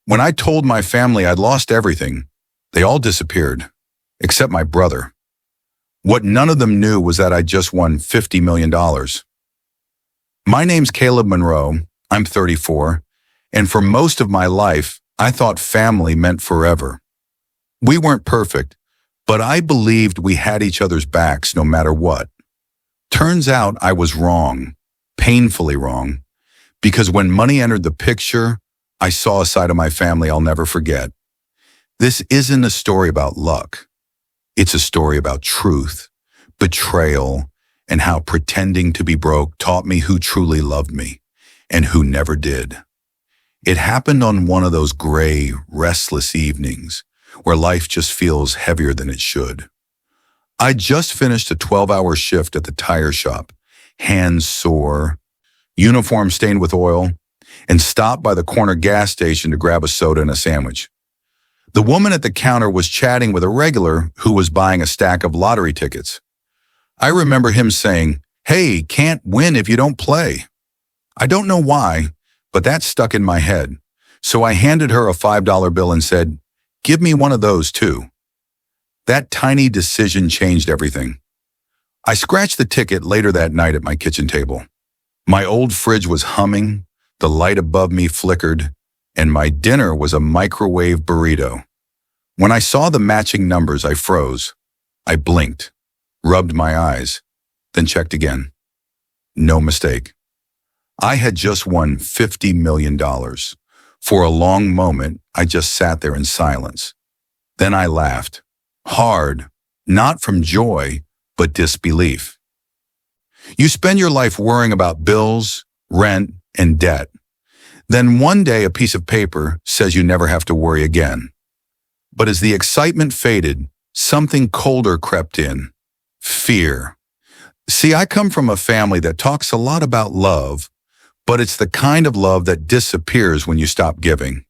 When I told my family I'd lost everything, they all disappeared, except my brother. What none of them knew was that I just won $50 million. My name's Caleb Monroe. I'm 34, and for most of my life, I thought family meant forever. We weren't perfect, but I believed we had each other's backs no matter what. Turns out I was wrong, painfully wrong, because when money entered the picture, I saw a side of my family I'll never forget. This isn't a story about luck. It's a story about truth, betrayal, and how pretending to be broke taught me who truly loved me and who never did. It happened on one of those gray, restless evenings where life just feels heavier than it should. I just finished a 12-hour shift at the tire shop, hands sore, uniform stained with oil, and stopped by the corner gas station to grab a soda and a sandwich. The woman at the counter was chatting with a regular who was buying a stack of lottery tickets. I remember him saying, "Hey, can't win if you don't play." I don't know why, but that stuck in my head. So I handed her a $5 bill and said, "Give me one of those too." That tiny decision changed everything. I scratched the ticket later that night at my kitchen table. My old fridge was humming, the light above me flickered, and my dinner was a microwave burrito. When I saw the matching numbers, I froze. I blinked, rubbed my eyes, then checked again. No mistake. I had just won $50 million. For a long moment, I just sat there in silence. Then I laughed. Hard, not from joy, but disbelief. You spend your life worrying about bills, rent, and debt. Then one day a piece of paper says you never have to worry again. But as the excitement faded, something colder crept in. Fear. See, I come from a family that talks a lot about love, but it's the kind of love that disappears when you stop giving.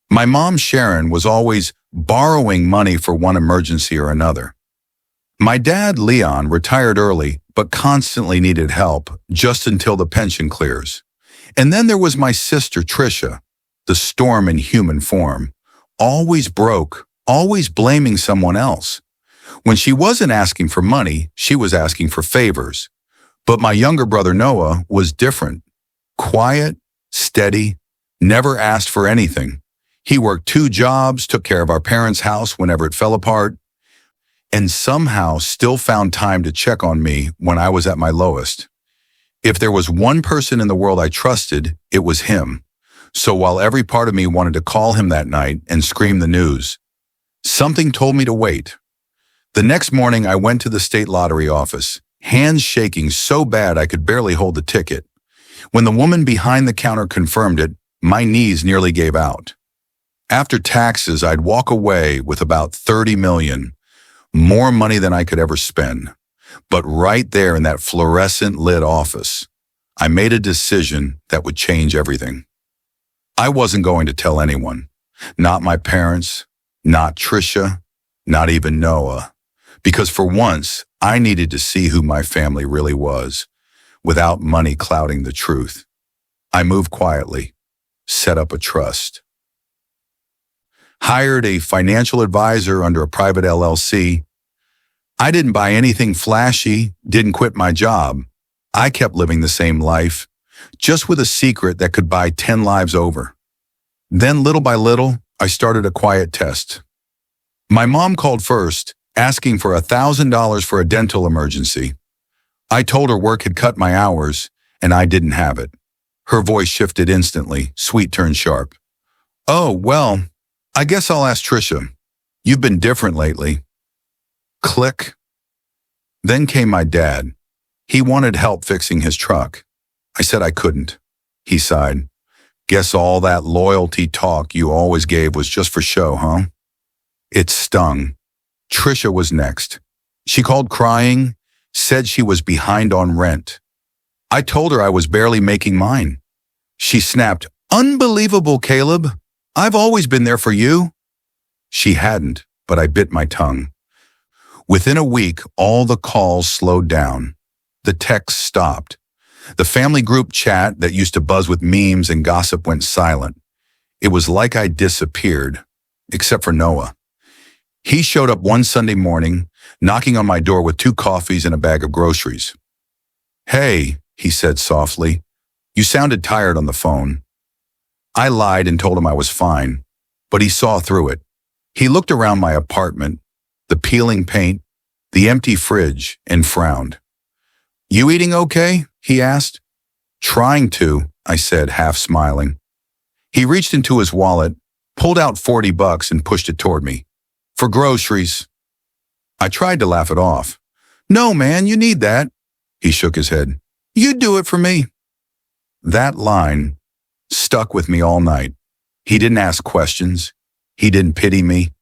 My mom, Sharon, was always borrowing money for one emergency or another. My dad, Leon, retired early, but constantly needed help just until the pension clears. And then there was my sister, Tricia, the storm in human form, always broke, always blaming someone else. When she wasn't asking for money, she was asking for favors. But my younger brother, Noah, was different. Quiet, steady, never asked for anything. He worked 2 jobs, took care of our parents' house whenever it fell apart, and somehow still found time to check on me when I was at my lowest. If there was one person in the world I trusted, it was him. So while every part of me wanted to call him that night and scream the news, something told me to wait. The next morning, I went to the state lottery office, hands shaking so bad I could barely hold the ticket. When the woman behind the counter confirmed it, my knees nearly gave out. After taxes, I'd walk away with about $30 million, more money than I could ever spend. But right there in that fluorescent lit office, I made a decision that would change everything. I wasn't going to tell anyone, not my parents, not Tricia, not even Noah, because for once, I needed to see who my family really was, without money clouding the truth. I moved quietly, set up a trust. Hired a financial advisor under a private LLC. I didn't buy anything flashy, didn't quit my job. I kept living the same life, just with a secret that could buy 10 lives over. Then little by little, I started a quiet test. My mom called first, asking for $1,000 for a dental emergency. I told her work had cut my hours, and I didn't have it. Her voice shifted instantly, sweet turned sharp. "Oh, well, I guess I'll ask Tricia. You've been different lately." Click. Then came my dad. He wanted help fixing his truck. I said I couldn't. He sighed. "Guess all that loyalty talk you always gave was just for show, huh?" It stung. Tricia was next. She called crying, said she was behind on rent. I told her I was barely making mine. She snapped, "Unbelievable, Caleb. I've always been there for you." She hadn't, but I bit my tongue. Within a week, all the calls slowed down. The texts stopped. The family group chat that used to buzz with memes and gossip went silent. It was like I disappeared, except for Noah. He showed up one Sunday morning, knocking on my door with 2 coffees and a bag of groceries. "Hey," he said softly, "you sounded tired on the phone." I lied and told him I was fine, but he saw through it. He looked around my apartment, the peeling paint, the empty fridge, and frowned. "You eating okay?" he asked. "Trying to," I said, half smiling. He reached into his wallet, pulled out $40 and pushed it toward me. "For groceries." I tried to laugh it off. "No, man, you need that." He shook his head. "You do it for me." That line stuck with me all night. He didn't ask questions. He didn't pity me.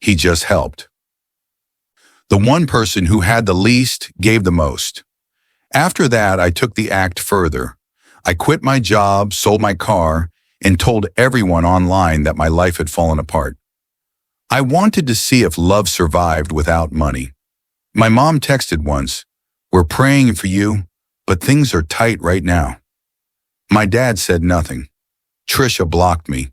He just helped. The one person who had the least gave the most. After that, I took the act further. I quit my job, sold my car, and told everyone online that my life had fallen apart. I wanted to see if love survived without money. My mom texted once, "We're praying for you, but things are tight right now." My dad said nothing. Trisha blocked me.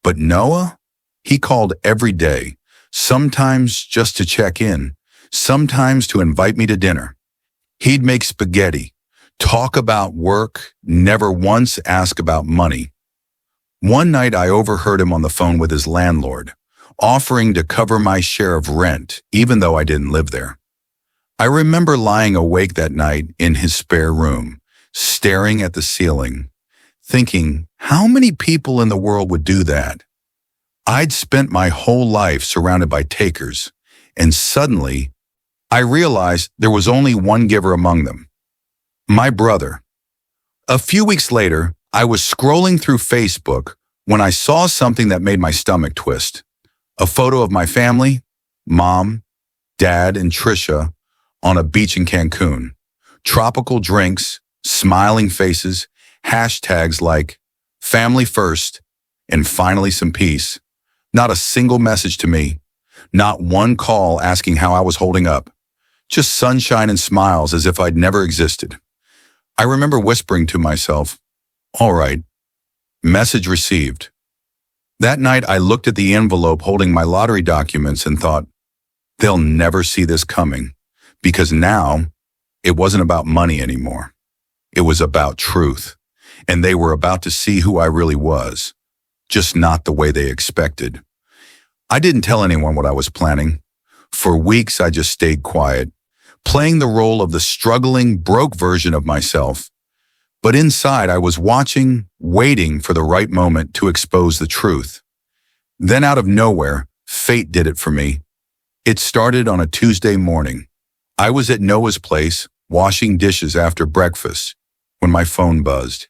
But Noah? He called every day, sometimes just to check in, sometimes to invite me to dinner. He'd make spaghetti, talk about work, never once ask about money. One night I overheard him on the phone with his landlord, offering to cover my share of rent, even though I didn't live there. I remember lying awake that night in his spare room, staring at the ceiling, thinking, how many people in the world would do that? I'd spent my whole life surrounded by takers, and suddenly, I realized there was only one giver among them. My brother. A few weeks later, I was scrolling through Facebook when I saw something that made my stomach twist. A photo of my family, Mom, Dad, and Trisha on a beach in Cancun. Tropical drinks, smiling faces, hashtags like family first and finally some peace. Not a single message to me. Not one call asking how I was holding up. Just sunshine and smiles as if I'd never existed. I remember whispering to myself, all right, message received. That night I looked at the envelope holding my lottery documents and thought, they'll never see this coming, because now it wasn't about money anymore. It was about truth, and they were about to see who I really was, just not the way they expected. I didn't tell anyone what I was planning. For weeks I just stayed quiet, playing the role of the struggling, broke version of myself. But inside I was watching, waiting for the right moment to expose the truth. Then out of nowhere, fate did it for me. It started on a Tuesday morning. I was at Noah's place, washing dishes after breakfast, when my phone buzzed.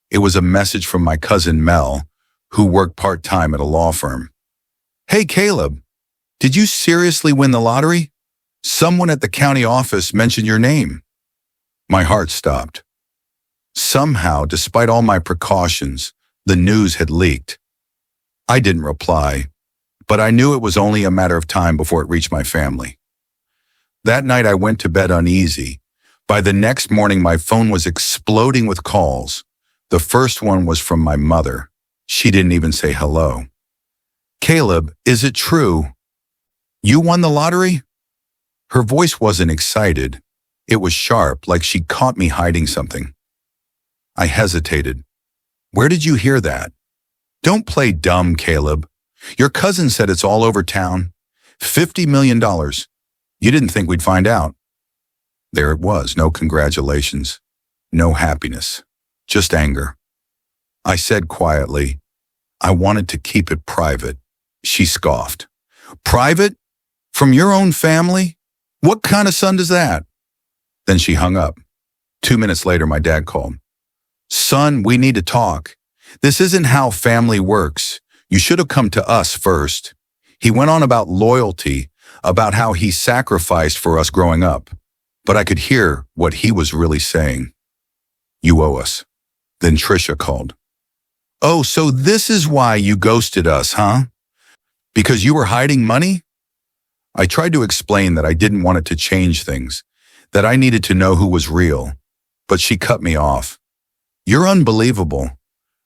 It was a message from my cousin Mel, who worked part-time at a law firm. Hey, Caleb, did you seriously win the lottery? Someone at the county office mentioned your name. My heart stopped. Somehow, despite all my precautions, the news had leaked. I didn't reply, but I knew it was only a matter of time before it reached my family. That night I went to bed uneasy. By the next morning, my phone was exploding with calls. The first one was from my mother. She didn't even say hello. Caleb, is it true? You won the lottery? Her voice wasn't excited. It was sharp, like she caught me hiding something. I hesitated. Where did you hear that? Don't play dumb, Caleb. Your cousin said it's all over town. $50 million. You didn't think we'd find out. There it was, no congratulations, no happiness, just anger. I said quietly, I wanted to keep it private. She scoffed. Private? From your own family? What kind of son does that? Then she hung up. 2 minutes later, my dad called. Son, we need to talk. This isn't how family works. You should have come to us first. He went on about loyalty, about how he sacrificed for us growing up. But I could hear what he was really saying. You owe us. Then Trisha called. Oh, so this is why you ghosted us, huh? Because you were hiding money? I tried to explain that I didn't want it to change things, that I needed to know who was real, but she cut me off. You're unbelievable.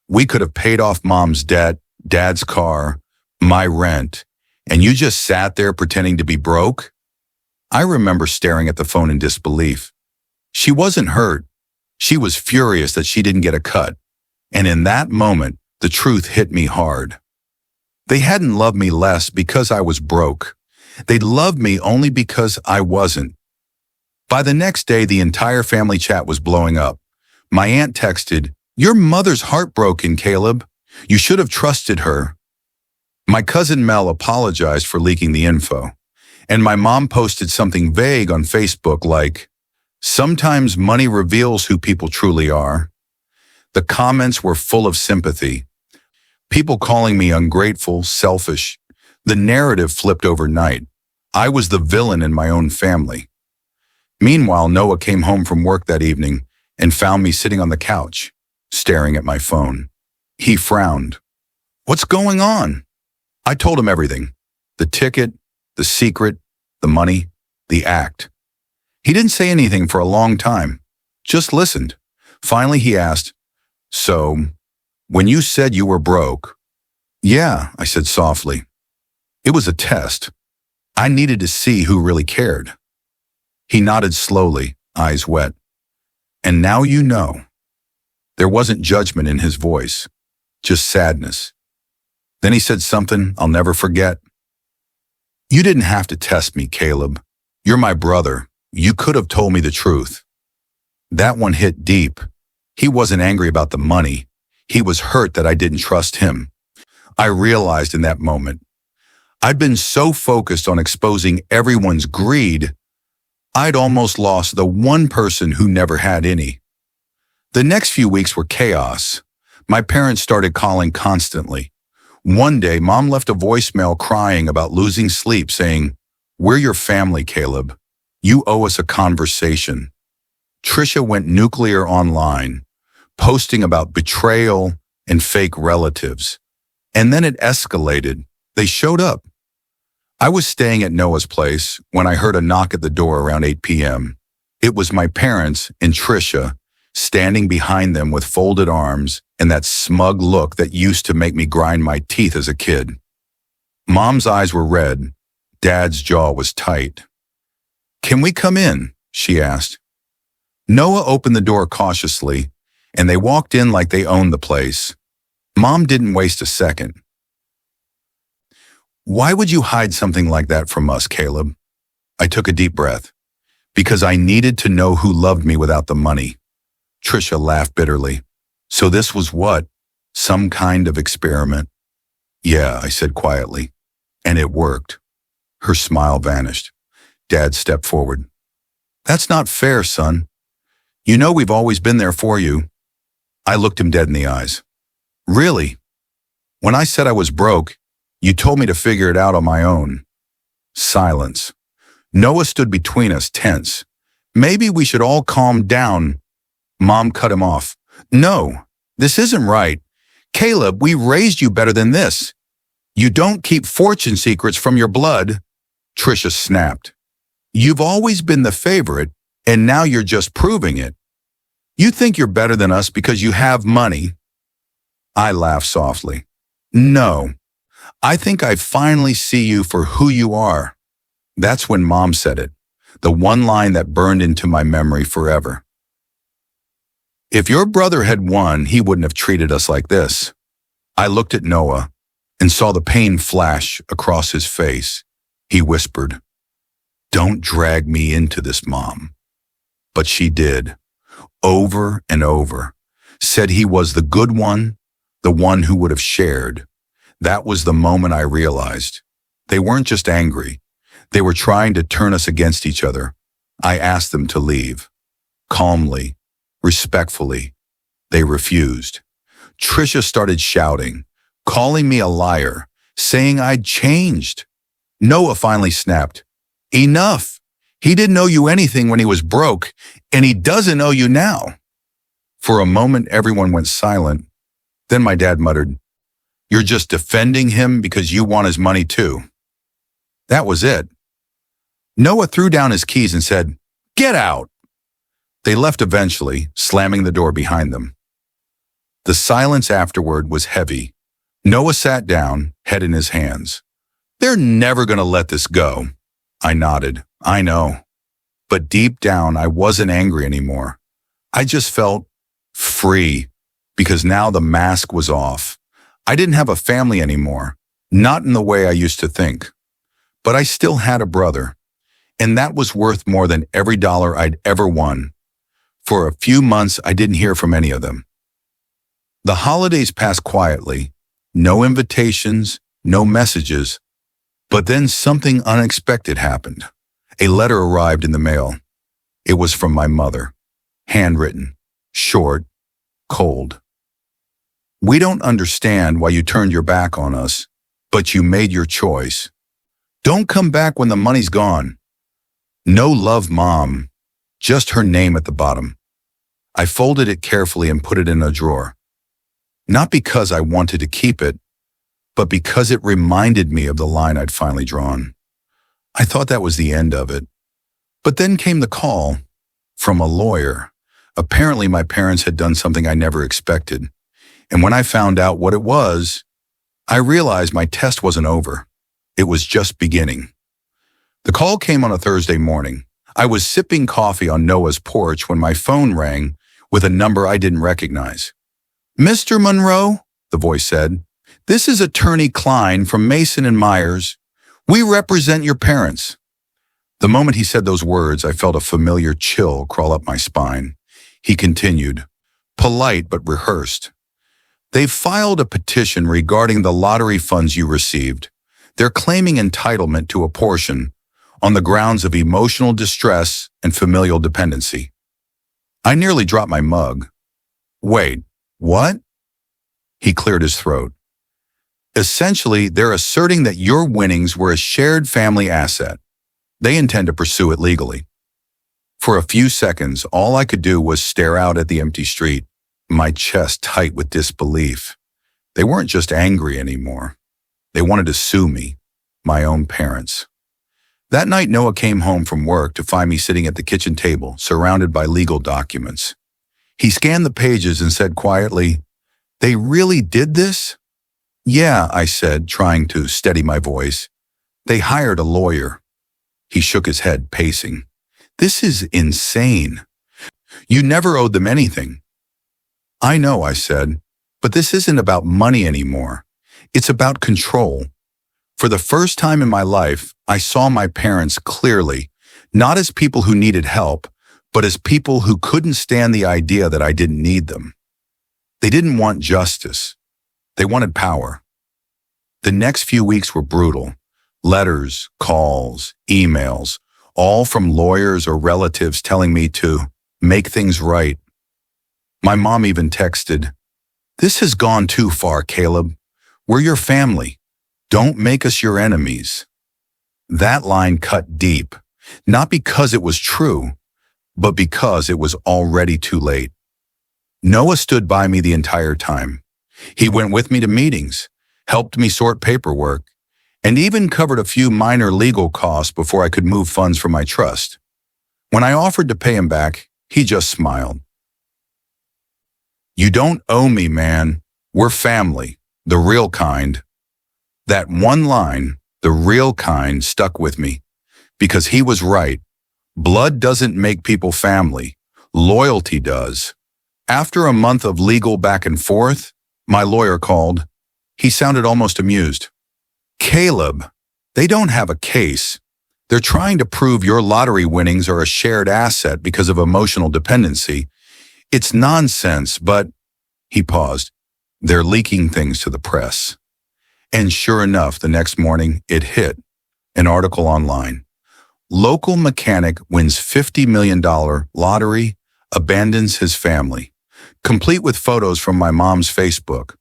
We could have paid off Mom's debt, Dad's car, my rent, and you just sat there pretending to be broke? I remember staring at the phone in disbelief. She wasn't hurt. She was furious that she didn't get a cut. And in that moment, the truth hit me hard. They hadn't loved me less because I was broke. They'd loved me only because I wasn't. By the next day, the entire family chat was blowing up. My aunt texted, "Your mother's heartbroken, Caleb. You should have trusted her." My cousin Mel apologized for leaking the info. And my mom posted something vague on Facebook like, "Sometimes money reveals who people truly are." The comments were full of sympathy. People calling me ungrateful, selfish. The narrative flipped overnight. I was the villain in my own family. Meanwhile, Noah came home from work that evening and found me sitting on the couch, staring at my phone. He frowned. "What's going on?" I told him everything. The ticket, the secret, the money, the act. He didn't say anything for a long time, just listened. Finally, he asked, "So, when you said you were broke?" "Yeah," I said softly. "It was a test. I needed to see who really cared." He nodded slowly, eyes wet. "And now you know." There wasn't judgment in his voice, just sadness. Then he said something I'll never forget. "You didn't have to test me, Caleb. You're my brother. You could have told me the truth." That one hit deep. He wasn't angry about the money. He was hurt that I didn't trust him. I realized in that moment, I'd been so focused on exposing everyone's greed, I'd almost lost the one person who never had any. The next few weeks were chaos. My parents started calling constantly. One day, Mom left a voicemail crying about losing sleep, saying, "We're your family, Caleb. You owe us a conversation." Trisha went nuclear online, posting about betrayal and fake relatives. And then it escalated. They showed up. I was staying at Noah's place when I heard a knock at the door around 8 p.m. It was my parents and Trisha standing behind them with folded arms and that smug look that used to make me grind my teeth as a kid. Mom's eyes were red. Dad's jaw was tight. "Can we come in?" she asked. Noah opened the door cautiously, and they walked in like they owned the place. Mom didn't waste a second. "Why would you hide something like that from us, Caleb?" I took a deep breath. "Because I needed to know who loved me without the money." Trisha laughed bitterly. "So this was what? Some kind of experiment?" "Yeah," I said quietly. "And it worked." Her smile vanished. Dad stepped forward. "That's not fair, son. You know we've always been there for you." I looked him dead in the eyes. "Really? When I said I was broke, you told me to figure it out on my own." Silence. Noah stood between us, tense. "Maybe we should all calm down." Mom cut him off. "No, this isn't right. Caleb, we raised you better than this. You don't keep fortune secrets from your blood." Trisha snapped. "You've always been the favorite, and now you're just proving it. You think you're better than us because you have money." I laughed softly. "No, I think I finally see you for who you are." That's when Mom said it, the one line that burned into my memory forever. "If your brother had won, he wouldn't have treated us like this." I looked at Noah and saw the pain flash across his face. He whispered, "Don't drag me into this, Mom." But she did, over and over, said he was the good one, the one who would have shared. That was the moment I realized. They weren't just angry. They were trying to turn us against each other. I asked them to leave. Calmly, respectfully, they refused. Trisha started shouting, calling me a liar, saying I'd changed. Noah finally snapped, "Enough! He didn't owe you anything when he was broke, and he doesn't owe you now." For a moment, everyone went silent. Then my dad muttered, "You're just defending him because you want his money too." That was it. Noah threw down his keys and said, "Get out!" They left eventually, slamming the door behind them. The silence afterward was heavy. Noah sat down, head in his hands. They're never going to let this go. I nodded. I know. But deep down, I wasn't angry anymore. I just felt free because now the mask was off. I didn't have a family anymore, not in the way I used to think. But I still had a brother, and that was worth more than every dollar I'd ever won. For a few months, I didn't hear from any of them. The holidays passed quietly. No invitations, no messages. But then something unexpected happened. A letter arrived in the mail. It was from my mother. Handwritten, short, cold. We don't understand why you turned your back on us, but you made your choice. Don't come back when the money's gone. No love, Mom. Just her name at the bottom. I folded it carefully and put it in a drawer. Not because I wanted to keep it, but because it reminded me of the line I'd finally drawn. I thought that was the end of it. But then came the call from a lawyer. Apparently my parents had done something I never expected. And when I found out what it was, I realized my test wasn't over. It was just beginning. The call came on a Thursday morning. I was sipping coffee on Noah's porch when my phone rang with a number I didn't recognize. Mr. Monroe, the voice said, this is Attorney Klein from Mason & Myers. We represent your parents. The moment he said those words, I felt a familiar chill crawl up my spine. He continued, polite but rehearsed. They've filed a petition regarding the lottery funds you received. They're claiming entitlement to a portion on the grounds of emotional distress and familial dependency. I nearly dropped my mug. Wait, what? He cleared his throat. Essentially, they're asserting that your winnings were a shared family asset. They intend to pursue it legally. For a few seconds, all I could do was stare out at the empty street, my chest tight with disbelief. They weren't just angry anymore. They wanted to sue me, my own parents. That night, Noah came home from work to find me sitting at the kitchen table, surrounded by legal documents. He scanned the pages and said quietly, "They really did this?" "Yeah," I said, trying to steady my voice. "They hired a lawyer." He shook his head, pacing. "This is insane. You never owed them anything." "I know," I said, "but this isn't about money anymore. It's about control." For the first time in my life, I saw my parents clearly, not as people who needed help, but as people who couldn't stand the idea that I didn't need them. They didn't want justice. They wanted power. The next few weeks were brutal. Letters, calls, emails, all from lawyers or relatives telling me to make things right. My mom even texted, "This has gone too far, Caleb. We're your family. Don't make us your enemies." That line cut deep, not because it was true, but because it was already too late. Noah stood by me the entire time. He went with me to meetings, helped me sort paperwork, and even covered a few minor legal costs before I could move funds from my trust. When I offered to pay him back, he just smiled. "You don't owe me, man. We're family, the real kind." That one line, the real kind, stuck with me, because he was right. Blood doesn't make people family. Loyalty does. After a month of legal back and forth, my lawyer called. He sounded almost amused. "Caleb, they don't have a case. They're trying to prove your lottery winnings are a shared asset because of emotional dependency. It's nonsense, but," he paused, "they're leaking things to the press." And sure enough, the next morning, it hit. An article online. Local mechanic wins $50 million lottery, abandons his family. Complete with photos from my mom's Facebook.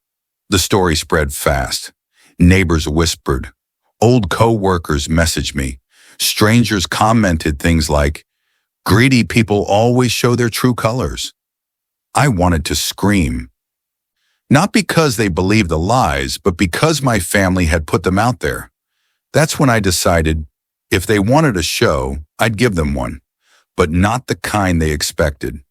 The story spread fast. Neighbors whispered. Old co-workers messaged me. Strangers commented things like, "Greedy people always show their true colors." I wanted to scream. Not because they believed the lies, but because my family had put them out there. That's when I decided, if they wanted a show, I'd give them one, but not the kind they expected.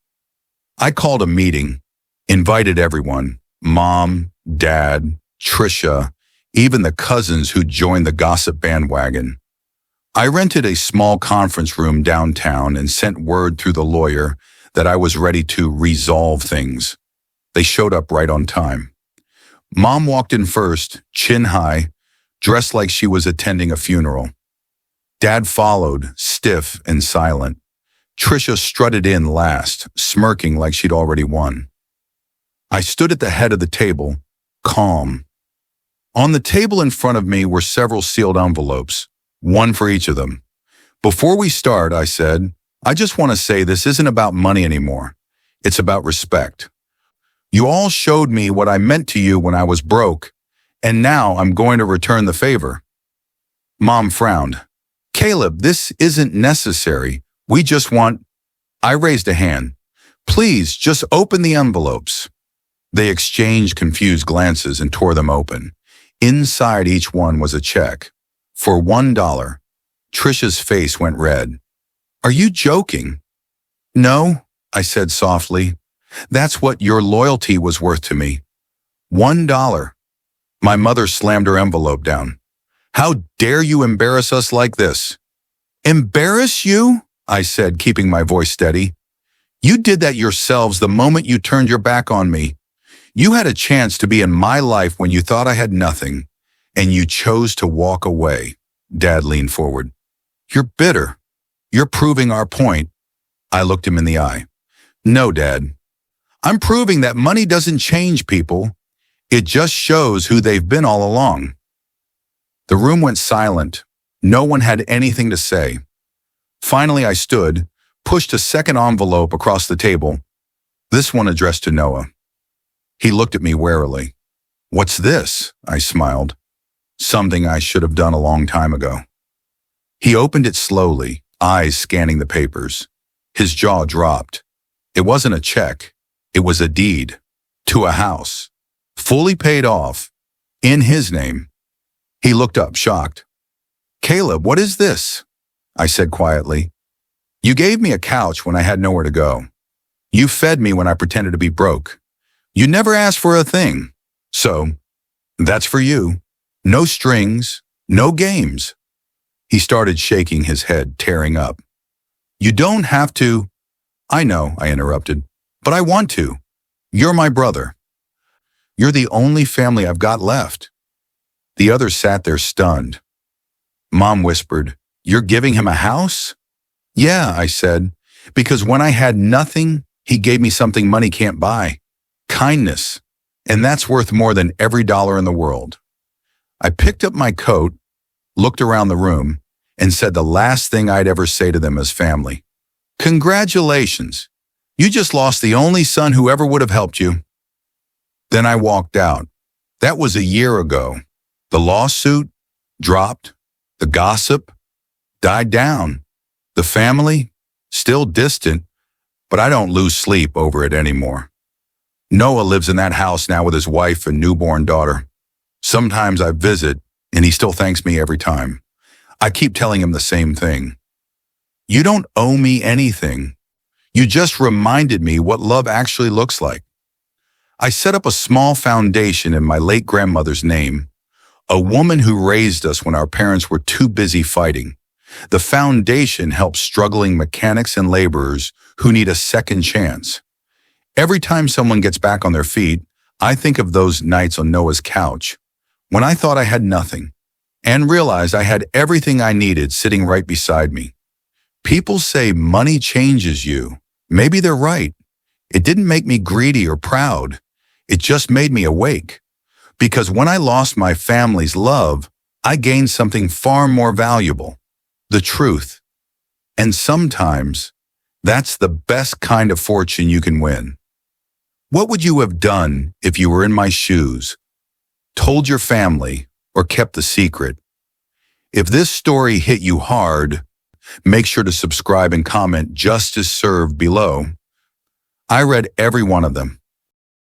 I called a meeting, invited everyone, Mom, Dad, Trisha, even the cousins who joined the gossip bandwagon. I rented a small conference room downtown and sent word through the lawyer that I was ready to resolve things. They showed up right on time. Mom walked in first, chin high, dressed like she was attending a funeral. Dad followed, stiff and silent. Trisha strutted in last, smirking like she'd already won. I stood at the head of the table, calm. On the table in front of me were several sealed envelopes, one for each of them. Before we start, I said, I just want to say this isn't about money anymore. It's about respect. You all showed me what I meant to you when I was broke, and now I'm going to return the favor. Mom frowned. Caleb, this isn't necessary. We just want... I raised a hand. Please, just open the envelopes. They exchanged confused glances and tore them open. Inside each one was a check. For $1. Trisha's face went red. Are you joking? No, I said softly. That's what your loyalty was worth to me. $1. My mother slammed her envelope down. How dare you embarrass us like this? Embarrass you? I said, keeping my voice steady. You did that yourselves the moment you turned your back on me. You had a chance to be in my life when you thought I had nothing, and you chose to walk away. Dad leaned forward. You're bitter. You're proving our point. I looked him in the eye. No, Dad. I'm proving that money doesn't change people. It just shows who they've been all along. The room went silent. No one had anything to say. Finally, I stood, pushed a second envelope across the table, this one addressed to Noah. He looked at me warily. What's this? I smiled. Something I should have done a long time ago. He opened it slowly, eyes scanning the papers. His jaw dropped. It wasn't a check. It was a deed to a house, fully paid off, in his name. He looked up, shocked. Caleb, what is this? I said quietly. You gave me a couch when I had nowhere to go. You fed me when I pretended to be broke. You never asked for a thing. So, that's for you. No strings, no games. He started shaking his head, tearing up. You don't have to. I know, I interrupted, but I want to. You're my brother. You're the only family I've got left. The others sat there stunned. Mom whispered, You're giving him a house? Yeah, I said, because when I had nothing, he gave me something money can't buy. Kindness. And that's worth more than every dollar in the world. I picked up my coat, looked around the room, and said the last thing I'd ever say to them as family. Congratulations. You just lost the only son who ever would have helped you. Then I walked out. That was a year ago. The lawsuit dropped. The gossip died down. The family, still distant, but I don't lose sleep over it anymore. Noah lives in that house now with his wife and newborn daughter. Sometimes I visit, and he still thanks me every time. I keep telling him the same thing. You don't owe me anything. You just reminded me what love actually looks like. I set up a small foundation in my late grandmother's name, a woman who raised us when our parents were too busy fighting. The foundation helps struggling mechanics and laborers who need a second chance. Every time someone gets back on their feet, I think of those nights on Noah's couch, when I thought I had nothing, and realized I had everything I needed sitting right beside me. People say money changes you. Maybe they're right. It didn't make me greedy or proud. It just made me awake. Because when I lost my family's love, I gained something far more valuable, the truth. And sometimes, that's the best kind of fortune you can win. What would you have done if you were in my shoes, told your family, or kept the secret? If this story hit you hard, make sure to subscribe and comment "Justice Served" below. I read every one of them.